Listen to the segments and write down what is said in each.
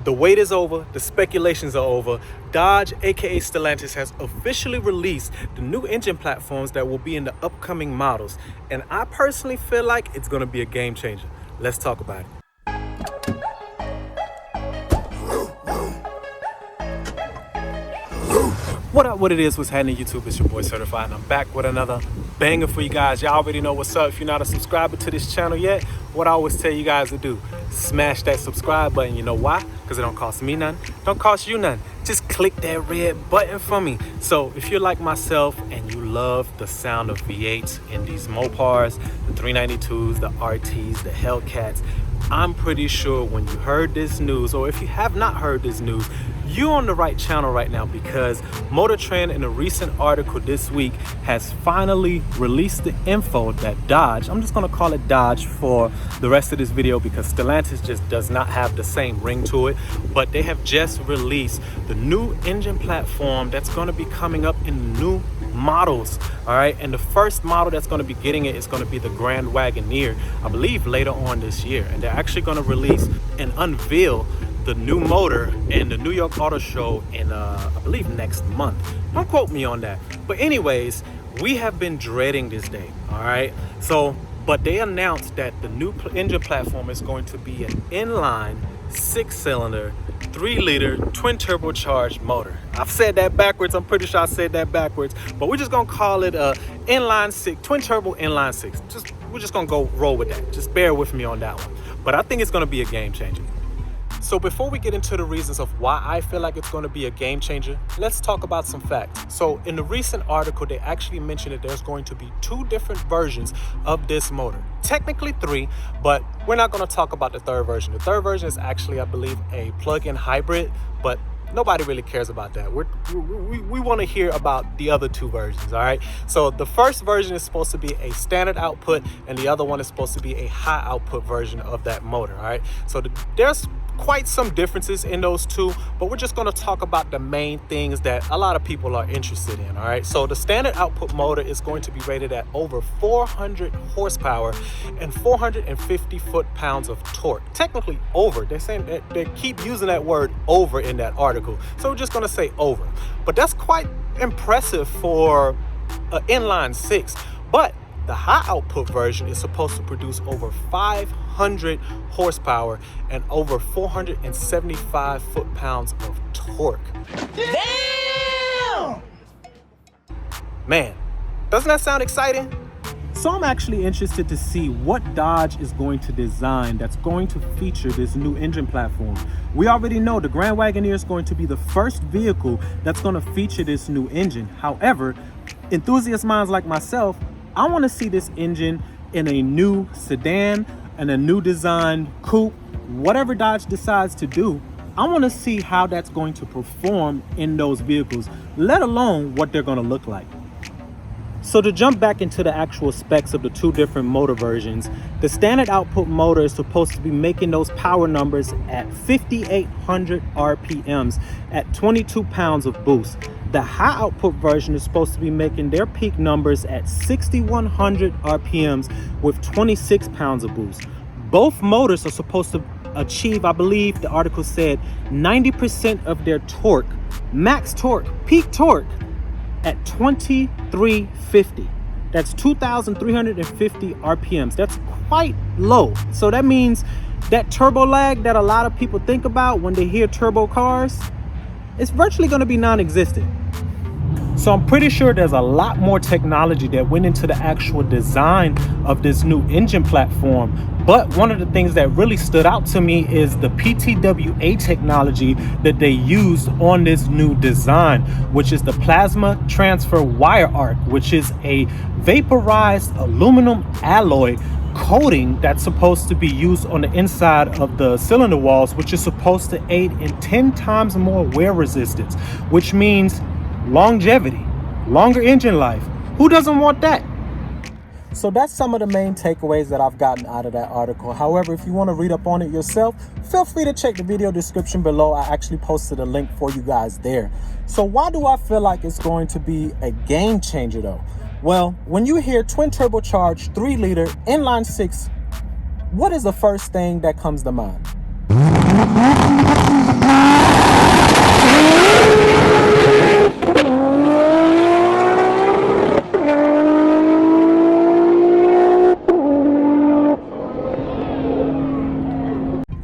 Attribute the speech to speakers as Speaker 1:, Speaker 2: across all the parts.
Speaker 1: The wait is over, the speculations are over. Dodge, aka Stellantis, has officially released the new engine platforms that will be in the upcoming models. And I personally feel like it's gonna be a game changer. Let's talk about it. What up, what it is, what's happening YouTube? It's your boy Srtfied, and I'm back with another banger for you guys. Y'all already know what's up. If you're not a subscriber to this channel yet, what I always tell you guys to do, smash that subscribe button. You know why? Because it don't cost me nothing, don't cost you nothing. Just click that red button for me. So if you're like myself and you love the sound of V8s in these MOPARs, the 392s, the RTs, the Hellcats, I'm pretty sure when you heard this news, or if you have not heard this news, you're on the right channel right now, because MotorTrend in a recent article this week has finally released the info that Dodge, I'm just going to call it Dodge for the rest of this video because Stellantis just does not have the same ring to it, but they have just released the new engine platform that's going to be coming up in new models. All right, and the first model that's going to be getting it is going to be the Grand Wagoneer, I believe later on this year, and they're actually going to release and unveil the new motor in the New York Auto Show in I believe next month. Don't quote me on that, but anyways, we have been dreading this day. All right, so but they announced that the new engine platform is going to be an inline 6-cylinder 3-liter twin turbocharged motor. I've said that backwards. I'm pretty sure I said that backwards, but we're just gonna call it a inline 6 twin turbo inline 6. We're just gonna go roll with that. Just bear with me on that one, but I think it's gonna be a game changer. So before we get into the reasons of why I feel like it's going to be a game changer, let's talk about some facts. So in the recent article, they actually mentioned that there's going to be 2 different versions of this motor. Technically 3, but we're not going to talk about the third version. The third version is actually, I believe, a plug-in hybrid, but nobody really cares about that. We want to hear about the other 2 versions, all right? So the first version is supposed to be a standard output, and the other one is supposed to be a high output version of that motor, all right? So there's quite some differences in those 2, but we're just going to talk about the main things that a lot of people are interested in. All right, so the standard output motor is going to be rated at over 400 horsepower and 450 foot-pounds of torque. Technically over. They're saying that they keep using that word over in that article, so we're just going to say over, but that's quite impressive for an inline 6. But the high output version is supposed to produce over 500 horsepower and over 475 foot-pounds of torque. Damn! Man, doesn't that sound exciting? So I'm actually interested to see what Dodge is going to design that's going to feature this new engine platform. We already know the Grand Wagoneer is going to be the first vehicle that's going to feature this new engine. However, enthusiast minds like myself, I want to see this engine in a new sedan and a new design coupe, whatever Dodge decides to do. I want to see how that's going to perform in those vehicles, let alone what they're going to look like. So to jump back into the actual specs of the 2 different motor versions, the standard output motor is supposed to be making those power numbers at 5,800 RPMs at 22 pounds of boost. The high output version is supposed to be making their peak numbers at 6,100 RPMs with 26 pounds of boost. Both motors are supposed to achieve, I believe the article said, 90% of their torque, max torque, peak torque at 2350. That's 2,350 RPMs. That's quite low. So that means that turbo lag that a lot of people think about when they hear turbo cars, it's virtually going to be non-existent. So I'm pretty sure there's a lot more technology that went into the actual design of this new engine platform. But one of the things that really stood out to me is the PTWA technology that they used on this new design, which is the plasma transfer wire arc, which is a vaporized aluminum alloy coating that's supposed to be used on the inside of the cylinder walls, which is supposed to aid in 10 times more wear resistance, which means longevity, longer engine life. Who doesn't want that? So that's some of the main takeaways that I've gotten out of that article. However, if you want to read up on it yourself, feel free to check the video description below. I actually posted a link for you guys there. So why do I feel like it's going to be a game changer though? Well, when you hear twin turbocharged 3-liter inline 6, what is the first thing that comes to mind?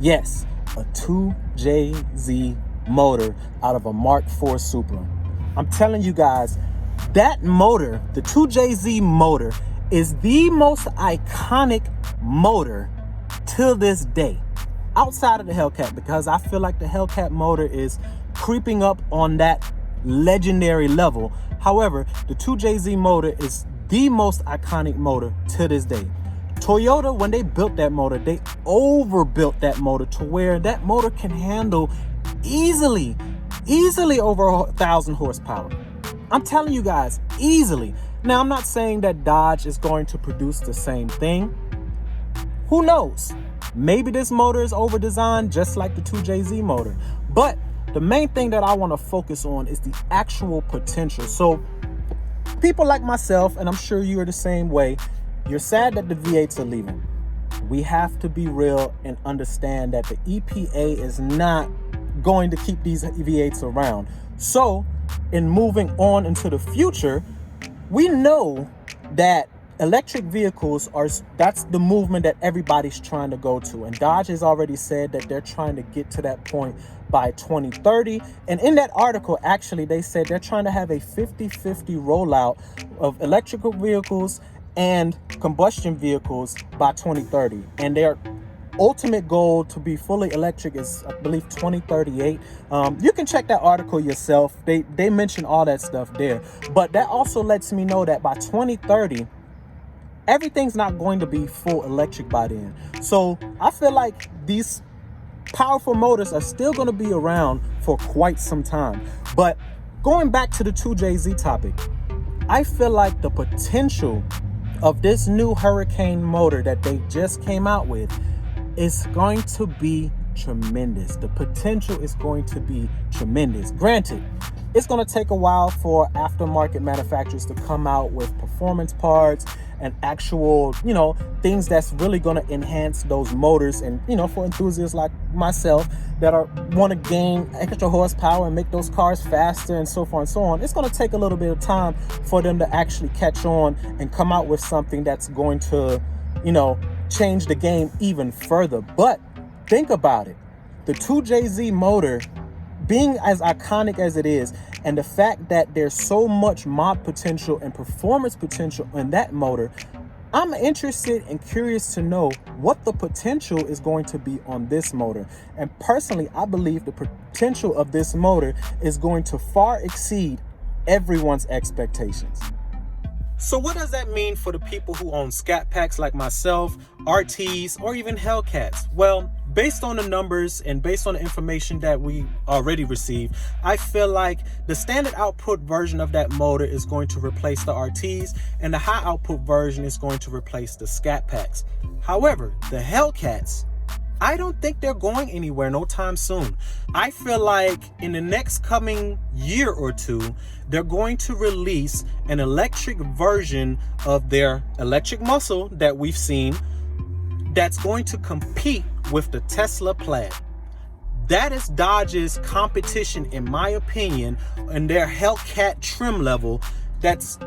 Speaker 1: Yes, a 2JZ motor out of a Mark IV Supra. I'm telling you guys, that motor, the 2JZ motor, is the most iconic motor till this day, outside of the Hellcat, because I feel like the Hellcat motor is creeping up on that legendary level. However, the 2JZ motor is the most iconic motor to this day. Toyota, when they built that motor, they overbuilt that motor to where that motor can handle easily over 1,000 horsepower. I'm telling you guys, easily. Now, I'm not saying that Dodge is going to produce the same thing. Who knows? Maybe this motor is over-designed just like the 2JZ motor. But the main thing that I want to focus on is the actual potential. So people like myself, and I'm sure you are the same way, you're sad that the V8s are leaving. We have to be real and understand that the EPA is not going to keep these V8s around. So in moving on into the future, we know that electric vehicles that's the movement that everybody's trying to go to. And Dodge has already said that they're trying to get to that point by 2030. And in that article, actually, they said they're trying to have a 50-50 rollout of electrical vehicles and combustion vehicles by 2030. And their ultimate goal to be fully electric is, I believe, 2038. You can check that article yourself. They mention all that stuff there. But that also lets me know that by 2030, everything's not going to be full electric by then. So I feel like these powerful motors are still going to be around for quite some time. But going back to the 2JZ topic, I feel like the potential of this new Hurricane motor that they just came out with is going to be tremendous. The potential is going to be tremendous. Granted, it's going to take a while for aftermarket manufacturers to come out with performance parts and actual, things that's really going to enhance those motors. And, for enthusiasts like myself that want to gain extra horsepower and make those cars faster and so forth and so on, it's going to take a little bit of time for them to actually catch on and come out with something that's going to, change the game even further. But think about it. The 2JZ motor, being as iconic as it is, and the fact that there's so much mod potential and performance potential in that motor, I'm interested and curious to know what the potential is going to be on this motor. And personally, I believe the potential of this motor is going to far exceed everyone's expectations. So what does that mean for the people who own Scat Packs like myself, RTs, or even Hellcats? Well, based on the numbers and based on the information that we already received, I feel like the standard output version of that motor is going to replace the RTs, and the high output version is going to replace the Scat Packs. However, the Hellcats, I don't think they're going anywhere no time soon. I feel like in the next coming year or two, they're going to release an electric version of their electric muscle that we've seen that's going to compete with the Tesla Plaid. That is Dodge's competition, in my opinion, in their Hellcat trim level that's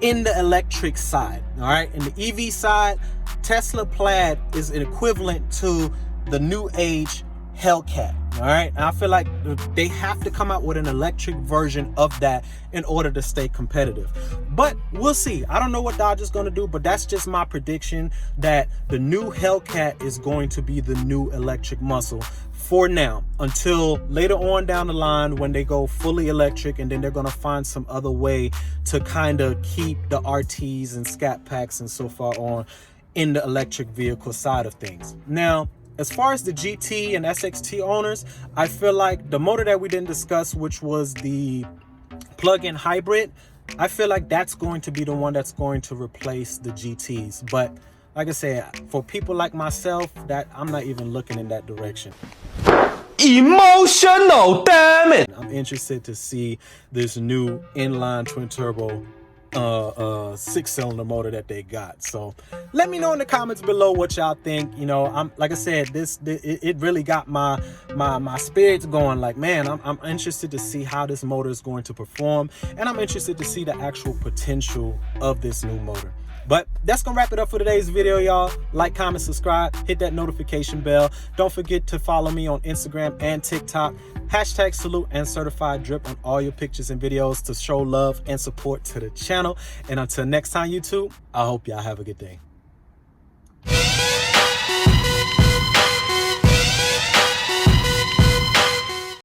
Speaker 1: in the electric side. All right, in the EV side, Tesla Plaid is an equivalent to the new age Hellcat. All right, and I feel like they have to come out with an electric version of that in order to stay competitive. But we'll see. I don't know what Dodge is going to do, but that's just my prediction, that the new Hellcat is going to be the new electric muscle for now, until later on down the line when they go fully electric, and then they're going to find some other way to kind of keep the RTs and Scat Packs and so far on in the electric vehicle side of things. Now, as far as the GT and SXT owners, I feel like the motor that we didn't discuss, which was the plug-in hybrid, I feel like that's going to be the one that's going to replace the GTs. But like I said, for people like myself, that I'm not even looking in that direction.
Speaker 2: Emotional, damn it!
Speaker 1: I'm interested to see this new inline twin turbo six-cylinder motor that they got. So let me know in the comments below what y'all think. You know, I'm like I said, it really got my spirits going. Like, man, I'm interested to see how this motor is going to perform, and I'm interested to see the actual potential of this new motor. But that's gonna wrap it up for today's video, y'all. Like, comment, subscribe, hit that notification bell. Don't forget to follow me on Instagram and TikTok. Hashtag salute and certified drip on all your pictures and videos to show love and support to the channel. And until next time, YouTube, I hope y'all have a good day.